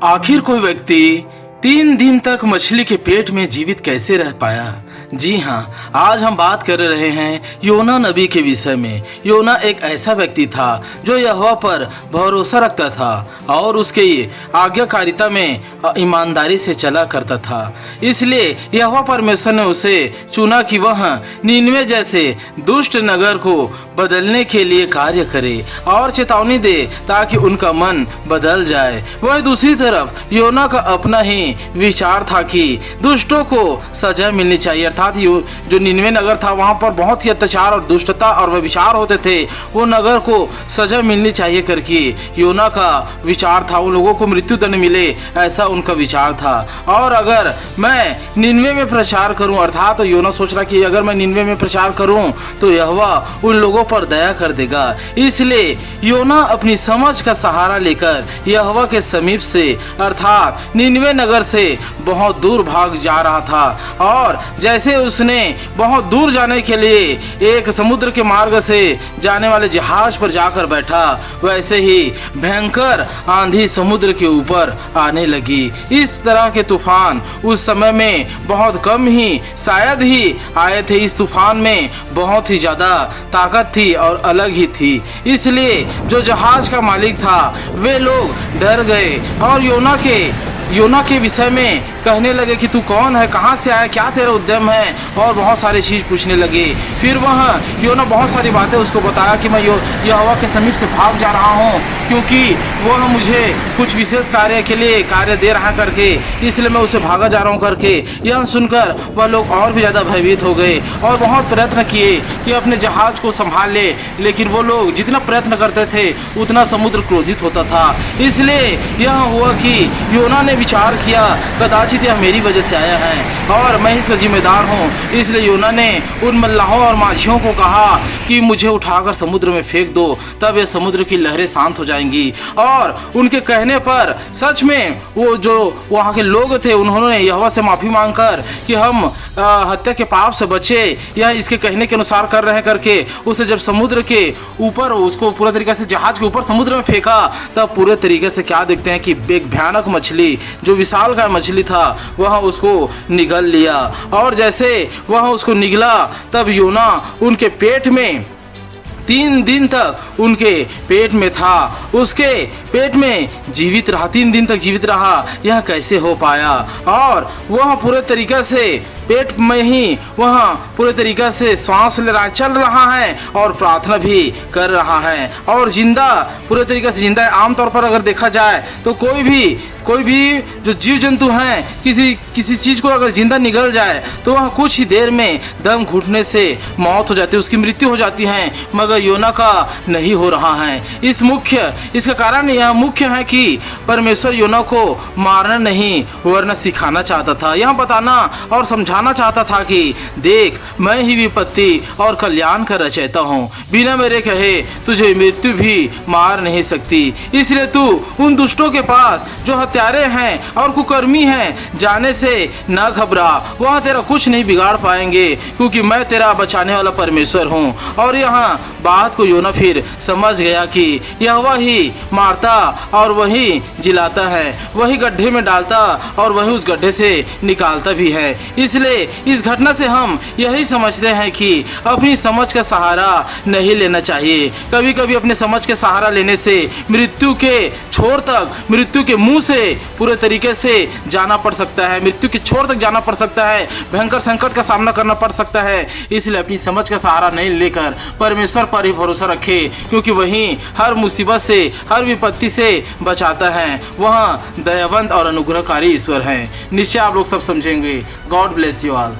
आखिर कोई व्यक्ति 3 दिन तक मछली के पेट में जीवित कैसे रह पाया। जी हाँ, आज हम बात कर रहे हैं योना नबी के विषय में। योना एक ऐसा व्यक्ति था जो यहोवा पर भरोसा रखता था और उसके आज्ञाकारिता में ईमानदारी से चला करता था। इसलिए यहोवा परमेश्वर ने उसे चुना कि वह नीनवे जैसे दुष्ट नगर को बदलने के लिए कार्य करे और चेतावनी दे ताकि उनका मन बदल जाए। वह दूसरी तरफ योना का अपना ही विचार था कि दुष्टों को सजा मिलनी चाहिए, अर्थात जो निनवे नगर था वहां पर बहुत ही अत्याचार और दुष्टता और व्यभिचार होते थे, वो नगर को सजा मिलनी चाहिए करके योना का विचार था। उन लोगों को मृत्यु दंड मिले, ऐसा उनका विचार था। और अगर मैं निनवे में प्रचार करूं, अर्थात तो योना सोच रहा कि अगर मैं निनवे में प्रचार करूं तो यहोवा उन लोगों पर दया कर देगा। इसलिए योना अपनी समझ का सहारा लेकर यहोवा के समीप से अर्थात निनवे नगर से बहुत दूर भाग जा रहा था। और जैसे उसने बहुत दूर जाने के लिए एक समुद्र के मार्ग से जाने वाले जहाज पर जाकर बैठा, वैसे ही भयंकर आंधी समुद्र के ऊपर आने लगी। इस तरह के तूफान उस समय में बहुत कम ही शायद ही आए थे। इस तूफान में बहुत ही ज्यादा ताकत थी और अलग ही थी। इसलिए जो जहाज का मालिक था वे लोग डर गए और योना के विषय में कहने लगे कि तू कौन है, कहाँ से आया, क्या तेरा उद्यम है, और बहुत सारी चीज़ पूछने लगे। फिर वह योना बहुत सारी बातें उसको बताया कि मैं यहोवा के समीप से भाग जा रहा हूँ क्योंकि वह मुझे कुछ विशेष कार्य के लिए कार्य दे रहा करके, इसलिए मैं उसे भागा जा रहा हूँ करके। यह सुनकर वह लोग और भी ज़्यादा भयभीत हो गए और बहुत प्रयत्न किए कि अपने जहाज को संभाल ले, लेकिन वो लोग जितना प्रयत्न करते थे उतना समुद्र क्रोधित होता था। इसलिए यह हुआ कि योना ने विचार किया कदाचित यह मेरी वजह से आया है और मैं इसका जिम्मेदार हूँ। इसलिए योना ने उन मल्लाहों और माझियों को कहा कि मुझे उठाकर समुद्र में फेंक दो, तब यह समुद्र की लहरें शांत हो जाएंगी। और उनके कहने पर सच में वो जो वहाँ के लोग थे उन्होंने यहोवा से माफ़ी मांगकर कि हम हत्या के पाप से बचे, यह इसके कहने के अनुसार कर रहे हैं करके उसे जब समुद्र के ऊपर उसको पूरा तरीके से जहाज के ऊपर समुद्र में फेंका, तब पूरे तरीके से क्या देखते हैं कि एक भयानक मछली जो विशाल का मछली था वह उसको निगल लिया। और जैसे वह उसको निगला तब योना उनके पेट में 3 दिन तक उनके पेट में था, उसके पेट में जीवित रहा, 3 दिन तक जीवित रहा। यह कैसे हो पाया? और वह पूरे तरीके से पेट में ही वह पूरे तरीके से सांस ले रहा है, चल रहा है और प्रार्थना भी कर रहा है और जिंदा पूरे तरीके से जिंदा है। आमतौर पर अगर देखा जाए तो कोई भी जो जीव जंतु हैं किसी चीज़ को अगर जिंदा निगल जाए तो वह कुछ ही देर में दम घुटने से मौत हो जाती है, उसकी मृत्यु हो जाती है। मगर योना का नहीं हो रहा है। इसका कारण यह मुख्य है कि परमेश्वर योना को मारना नहीं वरना सिखाना चाहता था, यह बताना और समझाना चाहता था कि देख, मैं ही विपत्ति और कल्याण का रचयिता हूँ, बिना मेरे कहे तुझे मृत्यु भी मार नहीं सकती। इसलिए तू उन दुष्टों के पास जो हत्यारे हैं और कुकर्मी हैं जाने से न घबरा, वह तेरा कुछ नहीं बिगाड़ पाएंगे क्योंकि मैं तेरा बचाने वाला परमेश्वर हूँ। और यहाँ बात को योना फिर समझ गया कि यहोवा ही मारता और वही जिलाता है, वही गड्ढे में डालता और वही उस गड्ढे से निकालता भी है। इसलिए इस घटना से हम यही समझते हैं कि अपनी समझ का सहारा नहीं लेना चाहिए। कभी कभी अपने समझ के सहारा लेने से मृत्यु के छोर तक, मृत्यु के मुंह से पूरे तरीके से जाना पड़ सकता है, मृत्यु के छोर तक जाना पड़ सकता है, भयंकर संकट का सामना करना पड़ सकता है। इसलिए अपनी समझ का सहारा नहीं लेकर परमेश्वर पर ही भरोसा रखे क्योंकि वही हर मुसीबत से, हर विपत्ति से बचाता है। वह दयावंत और अनुग्रहकारी ईश्वर है। निश्चय आप लोग सब समझेंगे। God bless you all.